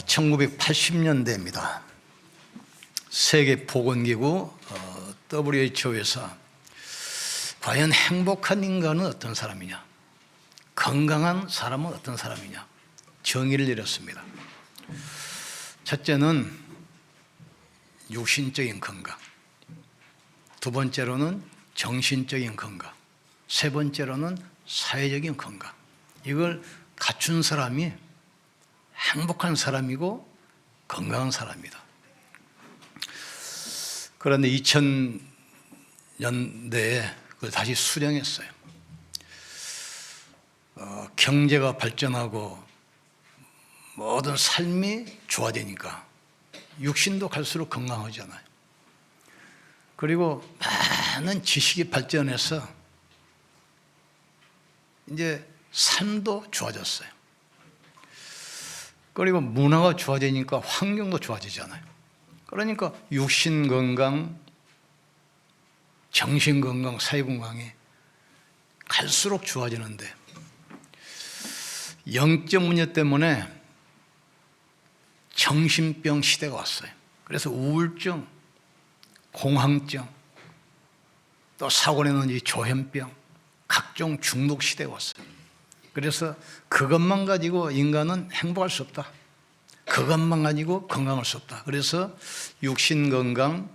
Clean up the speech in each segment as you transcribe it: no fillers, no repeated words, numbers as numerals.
1980년대입니다. 세계보건기구 WHO에서 과연 행복한 인간은 어떤 사람이냐, 건강한 사람은 어떤 사람이냐 정의를 내렸습니다. 첫째는 육신적인 건강, 두 번째로는 정신적인 건강, 세 번째로는 사회적인 건강. 이걸 갖춘 사람이 행복한 사람이고 건강한 사람이다. 그런데 2000년대에 그걸 다시 수정했어요. 경제가 발전하고 모든 삶이 좋아지니까 육신도 갈수록 건강하잖아요. 그리고 많은 지식이 발전해서 이제 삶도 좋아졌어요. 그리고 문화가 좋아지니까 환경도 좋아지잖아요. 그러니까 육신 건강, 정신 건강, 사회 건강이 갈수록 좋아지는데 영적 문제 때문에 정신병 시대가 왔어요. 그래서 우울증, 공황증, 또 사고내는 이 조현병, 각종 중독 시대가 왔어요. 그래서 그것만 가지고 인간은 행복할 수 없다. 그것만 가지고 건강할 수 없다. 그래서 육신 건강,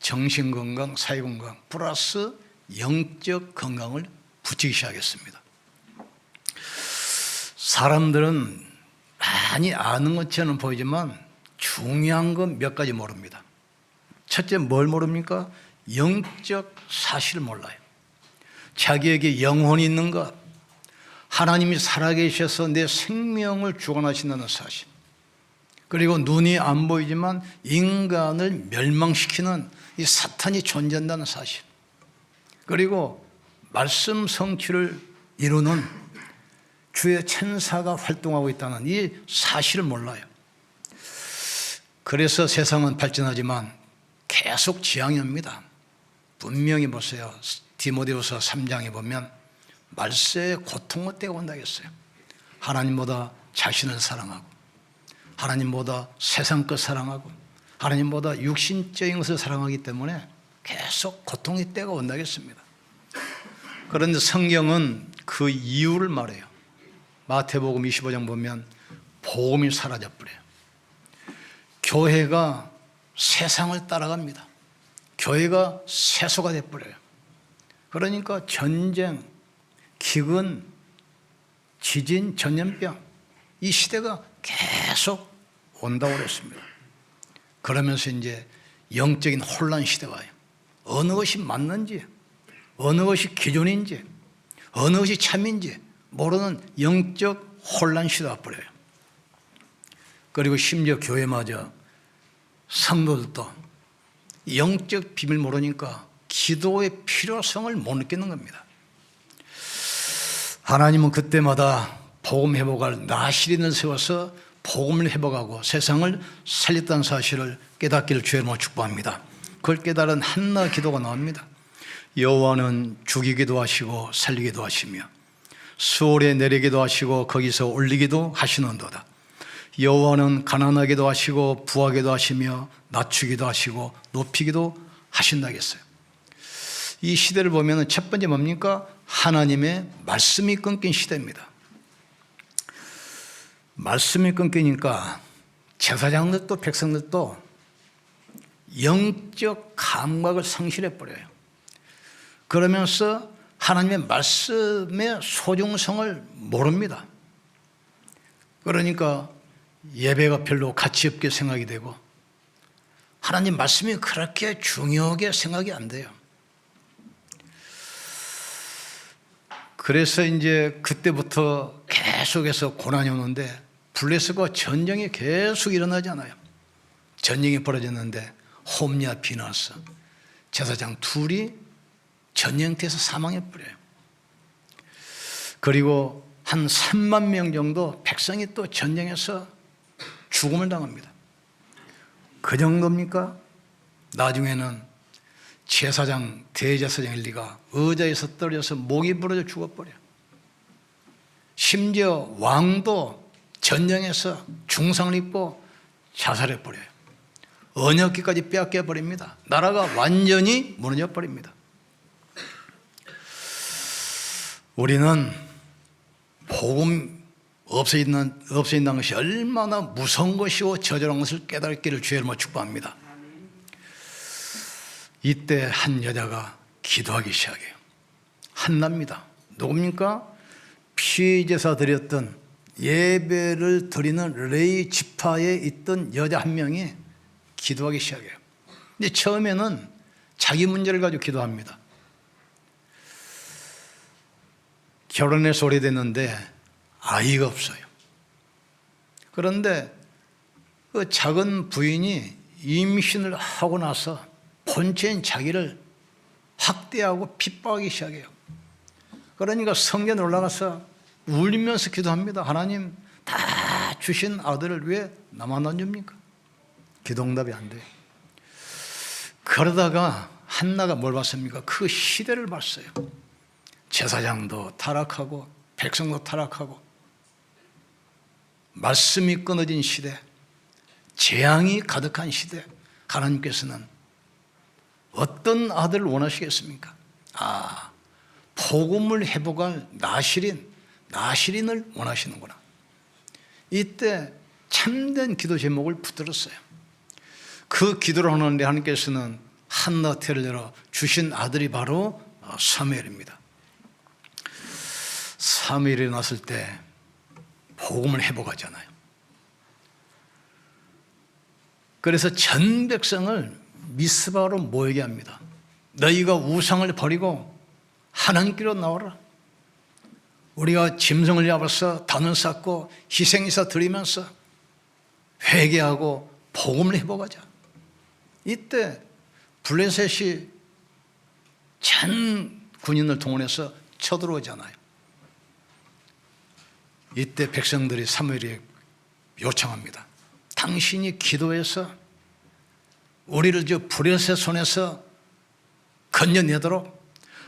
정신 건강, 사회 건강 플러스 영적 건강을 붙이기 시작했습니다. 사람들은 많이 아는 것처럼 보이지만 중요한 건 몇 가지 모릅니다. 첫째, 뭘 모릅니까? 영적 사실을 몰라요. 자기에게 영혼이 있는 것, 하나님이 살아계셔서 내 생명을 주관하신다는 사실, 그리고 눈이 안 보이지만 인간을 멸망시키는 이 사탄이 존재한다는 사실, 그리고 말씀 성취를 이루는 주의 천사가 활동하고 있다는 이 사실을 몰라요. 그래서 세상은 발전하지만 계속 지향입니다. 분명히 보세요. 디모데후서 3장에 보면 말세에 고통의 때가 온다고 했어요. 하나님보다 자신을 사랑하고, 하나님보다 세상 것 사랑하고, 하나님보다 육신적인 것을 사랑하기 때문에 계속 고통의 때가 온다고 했습니다. 그런데 성경은 그 이유를 말해요. 마태복음 25장 보면 복음이 사라져버려요. 교회가 세상을 따라갑니다. 교회가 세소가 돼버려요. 그러니까 전쟁, 기근, 지진, 전염병, 이 시대가 계속 온다고 그랬습니다. 그러면서 이제 영적인 혼란 시대가 와요. 어느 것이 맞는지, 어느 것이 기존인지, 어느 것이 참인지 모르는 영적 혼란 시대가 버려요. 그리고 심지어 교회마저 성도들도 영적 비밀 모르니까 기도의 필요성을 못 느끼는 겁니다. 하나님은 그때마다 복음 회복할 나시린을 세워서 복음을 회복하고 세상을 살렸다는 사실을 깨닫기를 주의 이름으로 축복합니다. 그걸 깨달은 한나 기도가 나옵니다. 여호와는 죽이기도 하시고 살리기도 하시며 수월에 내리기도 하시고 거기서 올리기도 하시는도다. 여호와는 가난하기도 하시고 부하기도 하시며 낮추기도 하시고 높이기도 하신다겠어요. 이 시대를 보면 첫 번째 뭡니까? 하나님의 말씀이 끊긴 시대입니다. 말씀이 끊기니까 제사장들도 백성들도 영적 감각을 상실해버려요. 그러면서 하나님의 말씀의 소중성을 모릅니다. 그러니까 예배가 별로 가치 없게 생각이 되고 하나님 말씀이 그렇게 중요하게 생각이 안 돼요. 그래서 이제 그때부터 계속해서 고난이 오는데 블레셋과 전쟁이 계속 일어나잖아요. 전쟁이 벌어졌는데 홈리와 비나스 제사장 둘이 전쟁터에서 사망해버려요. 그리고 한 3만 명 정도 백성이 또 전쟁에서 죽음을 당합니다. 그 정도입니까? 나중에는 제사장, 대제사장 엘리가 의자에서 떨어져서 목이 부러져 죽어버려요. 심지어 왕도 전쟁에서 중상을 입고 자살해 버려요. 언역기까지 빼앗겨 버립니다. 나라가 완전히 무너져 버립니다. 우리는 복음 없어진다는 것이 얼마나 무서운 것이고 저절한 것을 깨닫기를 주의 이름으로 축복합니다. 이때 한 여자가 기도하기 시작해요. 한나입니다. 누굽니까? 피제사 드렸던 예배를 드리는 레위 지파에 있던 여자 한 명이 기도하기 시작해요. 근데 처음에는 자기 문제를 가지고 기도합니다. 결혼해서 오래됐는데 아이가 없어요. 그런데 그 작은 부인이 임신을 하고 나서 본체인 자기를 학대하고 핍박하기 시작해요. 그러니까 성전에 올라가서 울면서 기도합니다. 하나님, 다 주신 아들을 왜 나만 안 줍니까? 기도응답이 안 돼요. 그러다가 한나가 뭘 봤습니까? 그 시대를 봤어요. 제사장도 타락하고 백성도 타락하고 말씀이 끊어진 시대, 재앙이 가득한 시대, 하나님께서는 어떤 아들을 원하시겠습니까? 복음을 회복할 나시린을 원하시는구나. 이때 참된 기도 제목을 붙들었어요. 그 기도를 하는데 하나님께서는 한나 태를 열어 주신 아들이 바로 사무엘입니다. 사무엘이 났을 때 복음을 회복하잖아요. 그래서 전 백성을 미스바로 모이게 합니다. 너희가 우상을 버리고 하나님께로 나오라. 우리가 짐승을 잡아서 단을 쌓고 희생이사 드리면서 회개하고 복음을 회복하자. 이때 블레셋이 전 군인을 동원해서 쳐들어오잖아요. 이때 백성들이 사무엘에게 요청합니다. 당신이 기도해서 우리를 저 블레셋 손에서 건져내도록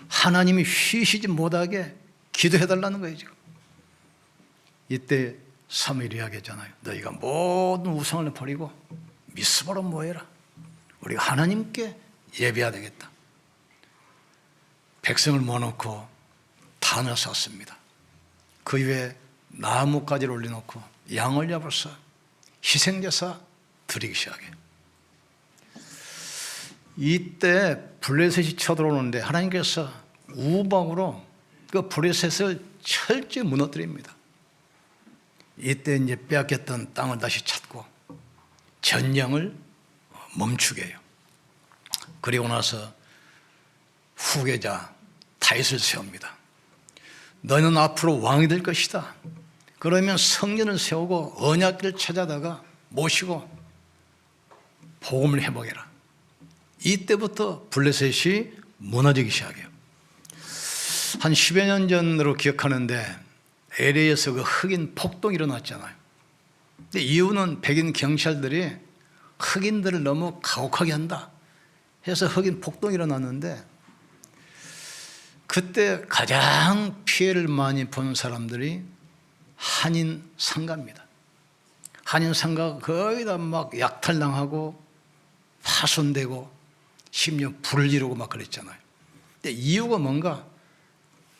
하나님이 쉬시지 못하게 기도해달라는 거예요 지금. 이때 사무엘이 이야기했잖아요. 너희가 모든 우상을 버리고 미스바로 모여라. 우리가 하나님께 예배해야 되겠다. 백성을 모아놓고 단을 쌓습니다. 그 위에 나뭇가지를 올려놓고 양을 잡아서 희생제사 드리기 시작해요. 이때 블레셋이 쳐들어오는데 하나님께서 우박으로 그 블레셋을 철저히 무너뜨립니다. 이때 이제 빼앗겼던 땅을 다시 찾고 전쟁을 멈추게 해요. 그리고 나서 후계자 다윗을 세웁니다. 너는 앞으로 왕이 될 것이다. 그러면 성전을 세우고 언약궤를 찾아다가 모시고 복음을 회복해라. 이때부터 블레셋이 무너지기 시작해요. 한 10여 년 전으로 기억하는데 LA에서 그 흑인 폭동이 일어났잖아요. 근데 이유는 백인 경찰들이 흑인들을 너무 가혹하게 한다 해서 흑인 폭동이 일어났는데, 그때 가장 피해를 많이 본 사람들이 한인 상가입니다. 한인 상가가 거의 다 막 약탈당하고 파손되고 심지어 불을 지르고 막 그랬잖아요. 근데 이유가 뭔가?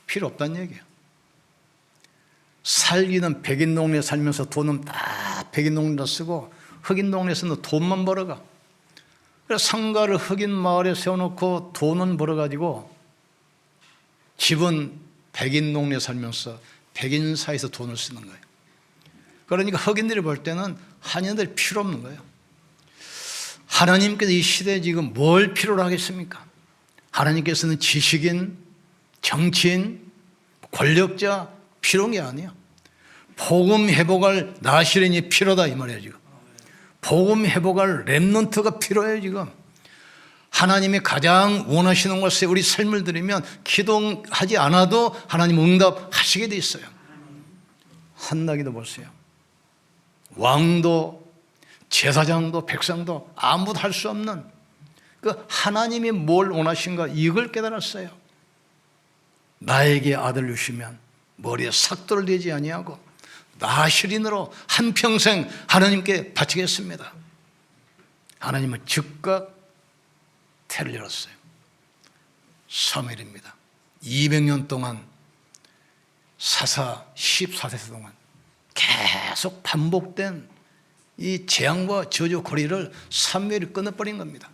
필요 없다는 얘기예요. 살기는 백인 동네에 살면서 돈은 다 백인 동네에다 쓰고 흑인 동네에서는 돈만 벌어가. 그래서 상가를 흑인 마을에 세워놓고 돈은 벌어가지고 집은 백인 동네에 살면서 백인 사이에서 돈을 쓰는 거예요. 그러니까 흑인들이 볼 때는 한인들이 필요 없는 거예요. 하나님께서 이 시대에 지금 뭘 필요로 하겠습니까? 하나님께서는 지식인, 정치인, 권력자 필요한 게 아니에요. 복음 회복할 나시린이 필요하다 이 말이에요 지금. 복음 회복할 렘넌트가 필요해요 지금. 하나님이 가장 원하시는 것에 우리 삶을 들이면 기도하지 않아도 하나님 응답하시게 돼 있어요. 한나기도 보세요. 왕도 제사장도 백성도 아무도 할 수 없는 그 하나님이 뭘 원하신가 이걸 깨달았어요. 나에게 아들 주시면 머리에 삭도를 대지 아니하고 나시린으로 한평생 하나님께 바치겠습니다. 하나님은 즉각 태를 열었어요. 사무엘입니다. 200년 동안 사사 14세 동안 계속 반복된 이 재앙과 저주 고리를 사무엘이 끊어버린 겁니다.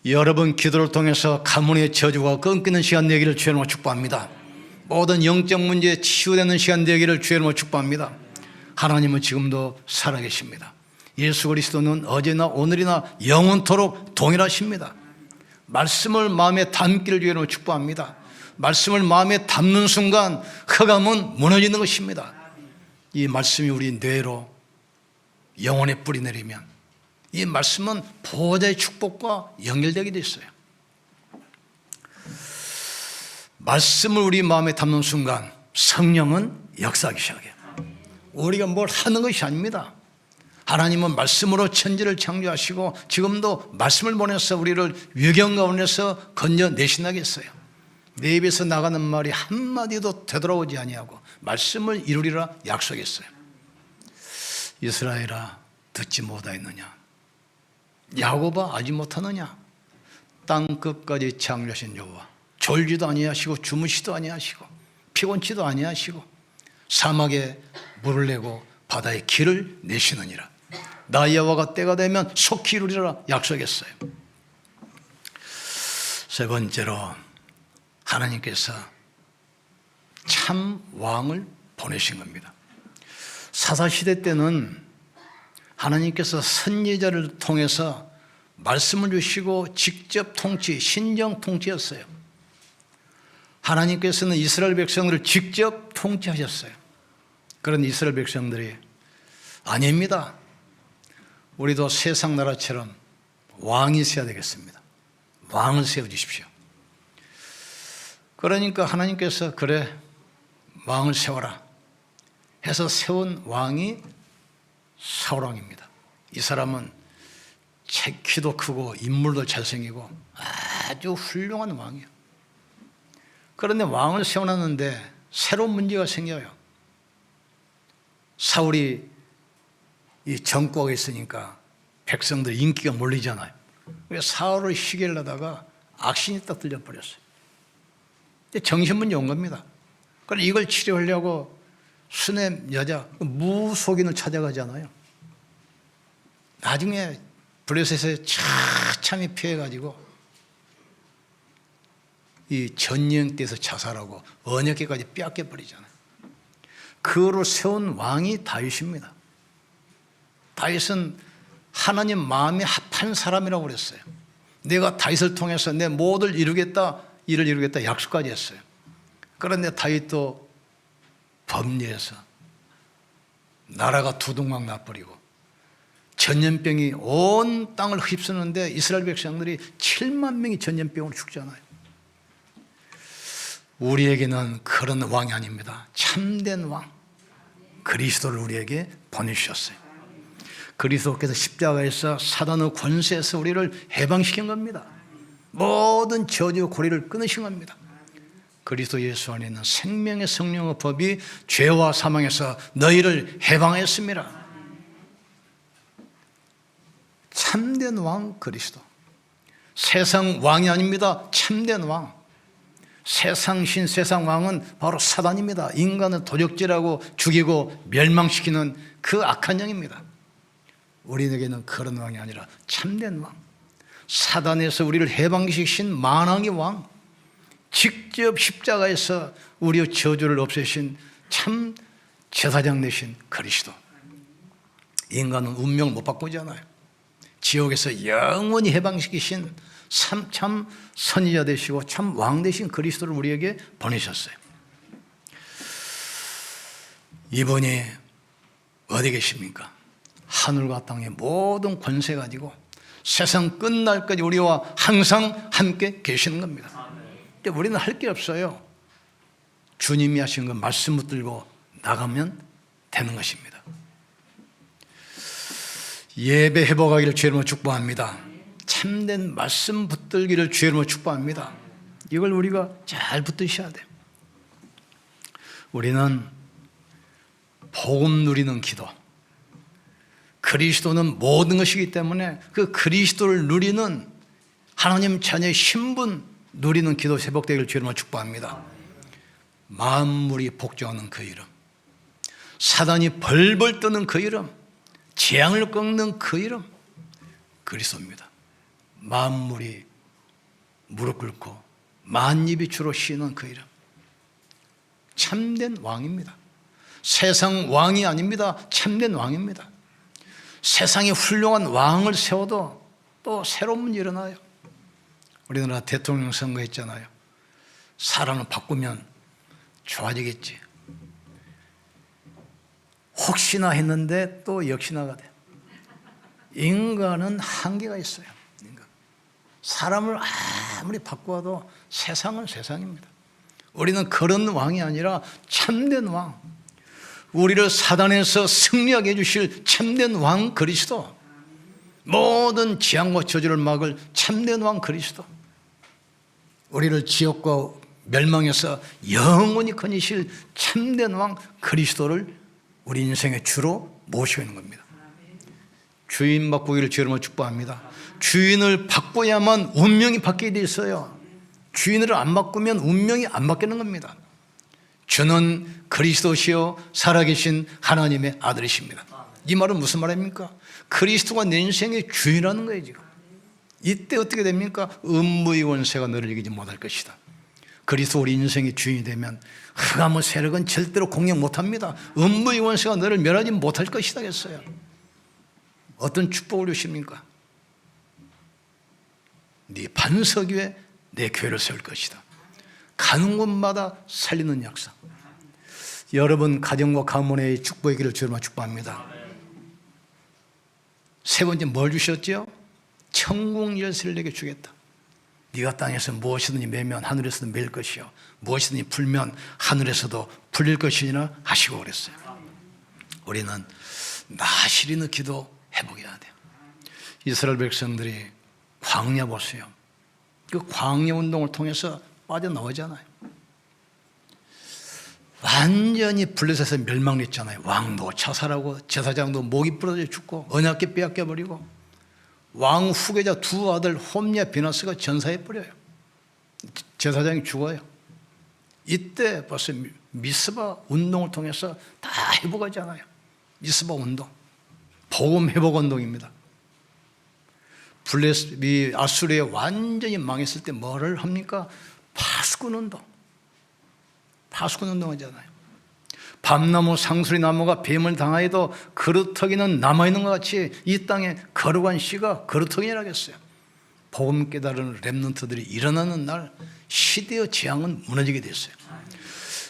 여러분 기도를 통해서 가문의 저주가 끊기는 시간 되기를 주의 이름으로 축복합니다. 모든 영적 문제에 치유되는 시간 되기를 주의 이름으로 축복합니다. 하나님은 지금도 살아계십니다. 예수 그리스도는 어제나 오늘이나 영원토록 동일하십니다. 말씀을 마음에 담기를 주의 이름으로 축복합니다. 말씀을 마음에 담는 순간 흑암은 무너지는 것입니다. 이 말씀이 우리 뇌로 영혼에 뿌리 내리면 이 말씀은 보호자의 축복과 연결되게 돼 있어요. 말씀을 우리 마음에 담는 순간 성령은 역사하기 시작해요. 우리가 뭘 하는 것이 아닙니다. 하나님은 말씀으로 천지를 창조하시고 지금도 말씀을 보내서 우리를 위경 가운데서 건져내신다고 했어요. 내 입에서 나가는 말이 한마디도 되돌아오지 아니하고 말씀을 이루리라 약속했어요. 이스라엘아 듣지 못하였느냐, 야곱아 알지 못하느냐. 땅 끝까지 창조하신 여호와 졸지도 아니하시고 주무시도 아니하시고 피곤치도 아니하시고 사막에 물을 내고 바다에 길을 내시느니라. 나 여호와가 때가 되면 속히 이루리라 약속했어요. 세 번째로 하나님께서 참 왕을 보내신 겁니다. 사사시대 때는 하나님께서 선지자를 통해서 말씀을 주시고 직접 통치, 신정 통치였어요. 하나님께서는 이스라엘 백성들을 직접 통치하셨어요. 그런 이스라엘 백성들이 아닙니다. 우리도 세상 나라처럼 왕이 있어야 되겠습니다. 왕을 세워주십시오. 그러니까 하나님께서 그래 왕을 세워라 해서 세운 왕이 사울왕입니다. 이 사람은 키도 크고 인물도 잘생기고 아주 훌륭한 왕이에요. 그런데 왕을 세워놨는데 새로운 문제가 생겨요. 사울이 이 정권에 있으니까 백성들 인기가 몰리잖아요. 그래서 사울을 시기를 하다가 악신이 딱 들려버렸어요. 정신문제 온 겁니다. 그래서 이걸 치료하려고 수냄 여자 무속인을 찾아가잖아요. 나중에 블레셋에 처참히 피해가지고 이 전령 때에서 자살하고 언약궤까지 빼앗겨버리잖아요. 그거를 세운 왕이 다윗입니다. 다윗은 하나님 마음에 합한 사람이라고 그랬어요. 내가 다윗을 통해서 내 모든 일을 이루겠다 약속까지 했어요. 그런데 다윗도 범죄해서 나라가 두둥강 나버리고 전염병이 온 땅을 휩쓰는데 이스라엘 백성들이 7만 명이 전염병으로 죽잖아요. 우리에게는 그런 왕이 아닙니다. 참된 왕 그리스도를 우리에게 보내주셨어요. 그리스도께서 십자가에서 사단의 권세에서 우리를 해방시킨 겁니다. 모든 저주 고리를 끊으신 겁니다. 그리스도 예수 안에 있는 생명의 성령의 법이 죄와 사망에서 너희를 해방했습니다. 참된 왕 그리스도. 세상 왕이 아닙니다. 참된 왕. 세상 신, 세상 왕은 바로 사단입니다. 인간을 도적질하고 죽이고 멸망시키는 그 악한 영입니다. 우리에게는 그런 왕이 아니라 참된 왕. 사단에서 우리를 해방시키신 만왕의 왕. 직접 십자가에서 우리의 저주를 없애신 참 제사장 되신 그리스도. 인간은 운명을 못 바꾸잖아요. 지옥에서 영원히 해방시키신 참 선지자 되시고 참 왕 되신 그리스도를 우리에게 보내셨어요. 이분이 어디 계십니까? 하늘과 땅의 모든 권세 가지고 세상 끝날까지 우리와 항상 함께 계시는 겁니다. 근데 우리는 할 게 없어요. 주님이 하신 건 말씀 붙들고 나가면 되는 것입니다. 예배 회복하기를 주의 이름으로 축복합니다. 참된 말씀 붙들기를 주의 이름으로 축복합니다. 이걸 우리가 잘 붙드셔야 돼요. 우리는 복음 누리는 기도. 그리스도는 모든 것이기 때문에 그 그리스도를 누리는 하나님 자녀의 신분 누리는 기도 회복되기를 주님으로 축복합니다. 만물이 복종하는 그 이름, 사단이 벌벌 떠는 그 이름, 재앙을 꺾는 그 이름, 그리스도입니다. 만물이 무릎 꿇고 만입이 주로 쉬는 그 이름, 참된 왕입니다. 세상 왕이 아닙니다. 참된 왕입니다. 세상에 훌륭한 왕을 세워도 또 새로운 문제 일어나요. 우리나라 대통령 선거 했잖아요. 사람을 바꾸면 좋아지겠지. 혹시나 했는데 또 역시나가 돼. 인간은 한계가 있어요. 사람을 아무리 바꾸어도 세상은 세상입니다. 우리는 그런 왕이 아니라 참된 왕, 우리를 사단에서 승리하게 해주실 참된 왕 그리스도, 모든 재앙과 저주를 막을 참된 왕 그리스도, 우리를 지옥과 멸망에서 영원히 건지실 참된 왕 그리스도를 우리 인생의 주로 모시고 있는 겁니다. 주인 바꾸기를 주님으로 축복합니다. 주인을 바꿔야만 운명이 바뀌게 돼 있어요. 주인을 안 바꾸면 운명이 안 바뀌는 겁니다. 주는 그리스도시요 살아계신 하나님의 아들이십니다. 이 말은 무슨 말입니까? 그리스도가 내 인생의 주인이라는 거예요. 지금 이때 어떻게 됩니까? 음부의 권세가 너를 이기지 못할 것이다. 그리스도 우리 인생의 주인이 되면 흑암의 세력은 절대로 공격 못합니다. 음부의 권세가 너를 멸하지 못할 것이다 했어요. 어떤 축복을 주십니까? 네 반석 위에 내 교회를 세울 것이다. 가는 곳마다 살리는 역사. 여러분 가정과 가문의 축복의 길을 주님으로 축복합니다. 세 번째 뭘 주셨죠? 천국 열쇠를 내게 주겠다. 네가 땅에서 무엇이든지 매면 하늘에서도 매일 것이요 무엇이든지 풀면 하늘에서도 풀릴 것이니라 하시고 그랬어요. 우리는 나시리는 기도 회복해야 돼요. 이스라엘 백성들이 광야 보세요. 그 광야 운동을 통해서 빠져나오잖아요. 완전히 블레셋에서 멸망했잖아요. 왕도 자살하고 제사장도 목이 부러져 죽고 언약궤 빼앗겨버리고 왕 후계자 두 아들 홈리와 비나스가 전사해버려요. 제사장이 죽어요. 이때 벌써 미스바 운동을 통해서 다 회복하잖아요. 미스바 운동, 복음 회복 운동입니다. 블레셋이 아수르에 완전히 망했을 때 뭐를 합니까? 파수꾼 운동. 파수꾼 운동 하잖아요. 밤나무 상수리 나무가 뱀을 당하여도 그루터기는 남아있는 것 같이 이 땅에 거룩한 씨가 그루터기라겠어요. 복음 깨달은 렘넌트들이 일어나는 날 시대의 재앙은 무너지게 됐어요.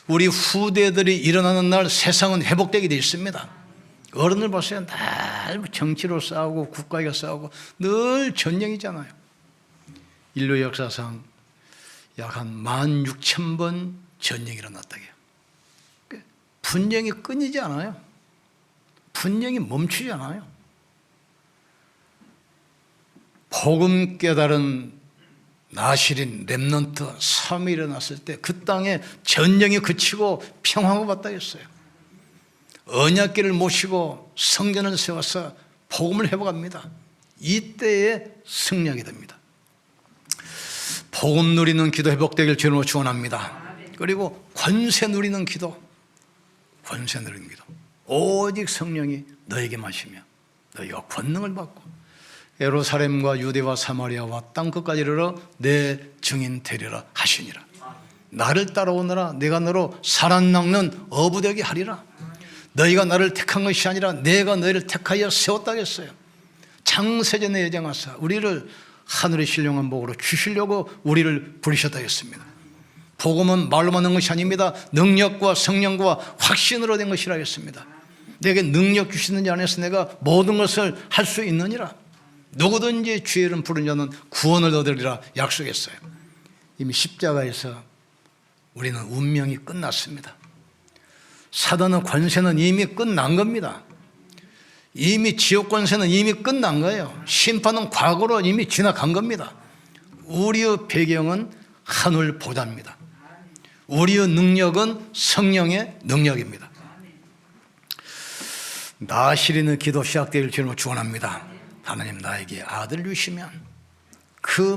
우리 후대들이 일어나는 날 세상은 회복되게 되어 있습니다. 어른들 보세요. 늘 정치로 싸우고 국가가 싸우고 늘 전쟁이잖아요. 인류 역사상 약 한 16,000번 전쟁이 일어났다 해요. 분쟁이 끊이지 않아요. 분쟁이 멈추지 않아요. 복음 깨달은 나실인 렘넌트 삶이 일어났을 때 그 땅에 전쟁이 그치고 평화가 왔다 했어요. 언약궤를 모시고 성전을 세워서 복음을 회복합니다. 이때에 승리하게 됩니다. 복음 누리는 기도 회복되길 주님으로 축원합니다. 그리고 권세 누리는 기도, 권세 누리는 기도. 오직 성령이 너에게 마시며 너희가 권능을 받고 예루살렘과 유대와 사마리아와 땅끝까지 이르러 내 증인 되리라 하시니라. 나를 따라오너라 내가 너로 살아남는 어부되게 하리라. 너희가 나를 택한 것이 아니라 내가 너희를 택하여 세웠다 했어요. 창세전에 예정하사 우리를 하늘의 신령한 복으로 주시려고 우리를 부르셨다 했습니다. 복음은 말로만 한 것이 아닙니다. 능력과 성령과 확신으로 된 것이라 했습니다. 내게 능력 주시는 자 안에서 내가 모든 것을 할 수 있느니라. 누구든지 주의 이름 부르는 자는 구원을 얻으리라 약속했어요. 이미 십자가에서 우리는 운명이 끝났습니다. 사단의 권세는 이미 끝난 겁니다. 이미 지옥 권세는 이미 끝난 거예요. 심판은 과거로 이미 지나간 겁니다. 우리의 배경은 하늘 보좌입니다. 우리의 능력은 성령의 능력입니다. 나시리는 기도 시작되길 주님으로 축원합니다. 하나님 나에게 아들 주시면 그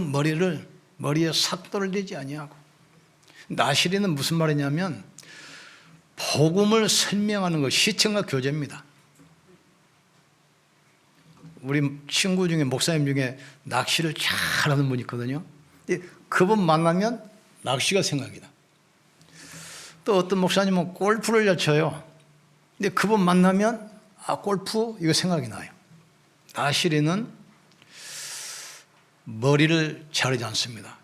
머리에 삭도를 대지 아니하고, 나시리는 무슨 말이냐면 복음을 설명하는 것, 시청과 교제입니다. 우리 친구 중에 목사님 중에 낚시를 잘하는 분이 있거든요. 그분 만나면 낚시가 생각이 나. 또 어떤 목사님은 골프를 잘 쳐요. 근데 그분 만나면 골프 이거 생각이 나요. 나시리는 머리를 자르지 않습니다.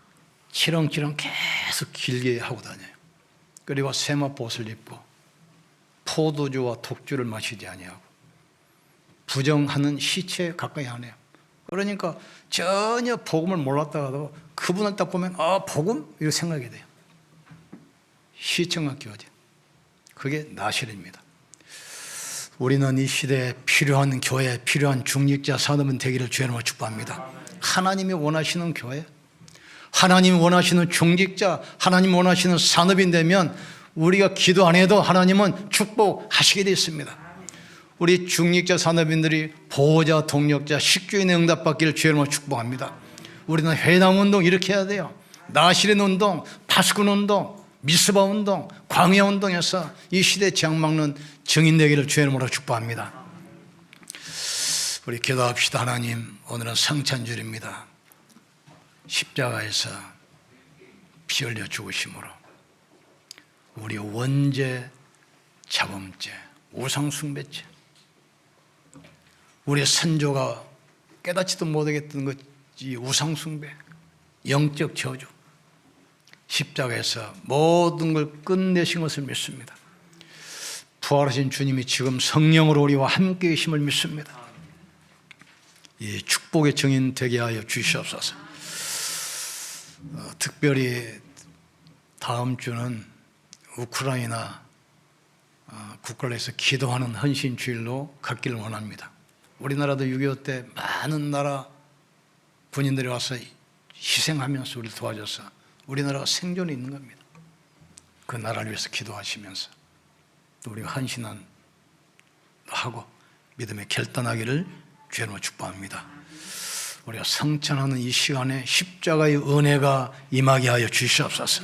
치렁치렁 계속 길게 하고 다녀요. 그리고 세마포옷을 입고 포도주와 독주를 마시지 아니하고 부정하는 시체에 가까이 하네요. 그러니까 전혀 복음을 몰랐다가도 그분을 딱 보면 복음? 이거 생각이 돼요. 시청과 교제, 그게 나실입니다. 우리는 이 시대에 필요한 교회, 필요한 중직자 산업은 되기를 주님으로 축복합니다. 하나님이 원하시는 교회, 하나님이 원하시는 중직자, 하나님이 원하시는 산업이 되면 우리가 기도 안 해도 하나님은 축복하시게 되어 있습니다. 우리 중직자 산업인들이 보호자, 동력자, 식주인의 응답받기를 주님으로 축복합니다. 우리는 회당운동 이렇게 해야 돼요. 나시린 운동, 파수꾼 운동, 미스바 운동, 광야 운동에서 이 시대에 장막는 증인 되기를 주님으로 축복합니다. 우리 기도합시다. 하나님, 오늘은 성찬절입니다. 십자가에서 피 흘려 죽으심으로 우리 원죄, 자범죄, 우상숭배죄, 우리 선조가 깨닫지도 못하겠던 것, 이 우상숭배, 영적 저주, 십자가에서 모든 걸 끝내신 것을 믿습니다. 부활하신 주님이 지금 성령으로 우리와 함께 계심을 믿습니다. 이 축복의 증인 되게 하여 주시옵소서. 특별히 다음 주는 우크라이나 국가를 위해서 기도하는 헌신주일로 갖기를 원합니다. 우리나라도 6.25 때 많은 나라 군인들이 와서 희생하면서 우리를 도와줘서 우리나라가 생존이 있는 겁니다. 그 나라를 위해서 기도하시면서 또 우리가 헌신하고 믿음에 결단하기를 주님으로 축복합니다. 우리가 성찬하는 이 시간에 십자가의 은혜가 임하게 하여 주시옵소서.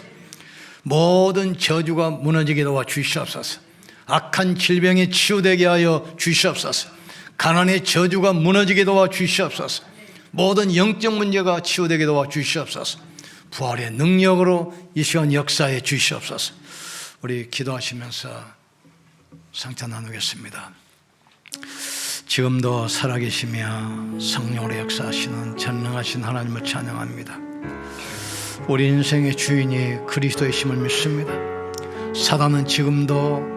모든 저주가 무너지게 도와 주시옵소서. 악한 질병이 치유되게 하여 주시옵소서. 가난의 저주가 무너지게 도와 주시옵소서. 모든 영적 문제가 치유되게 도와 주시옵소서. 부활의 능력으로 이 시간 역사해 주시옵소서. 우리 기도하시면서 성찬 나누겠습니다. 지금도 살아계시며 성령으로 역사하시는 전능하신 하나님을 찬양합니다. 우리 인생의 주인이 그리스도이심을 믿습니다. 사단은 지금도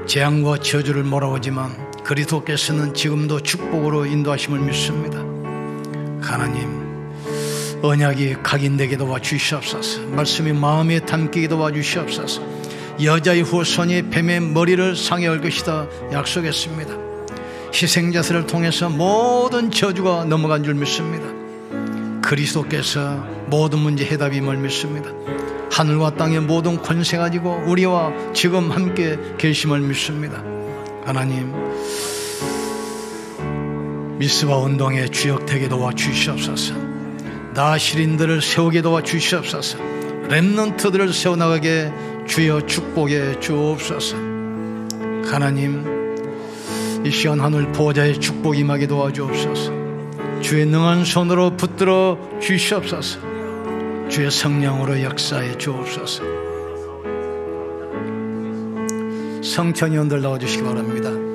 재앙과 저주를 몰아오지만 그리스도께서는 지금도 축복으로 인도하심을 믿습니다. 하나님, 언약이 각인되게 도와주시옵소서. 말씀이 마음에 담기게 도와주시옵소서. 여자의 후손이 뱀의 머리를 상에 올 것이다 약속했습니다. 희생자들을 통해서 모든 저주가 넘어간 줄 믿습니다. 그리스도께서 모든 문제 해답임을 믿습니다. 하늘과 땅의 모든 권세 가지고 우리와 지금 함께 계심을 믿습니다. 하나님, 미스바 운동의 주역되게 도와주시옵소서. 나시린들을 세우게 도와주시옵소서. 렘넌트들을 세워나가게 주여 축복해 주옵소서. 하나님, 이 시간 하늘 보호자의 축복 임하게 도와주옵소서. 주의 능한 손으로 붙들어 주시옵소서. 주의 성령으로 역사해 주옵소서. 성천위원들 나와주시기 바랍니다.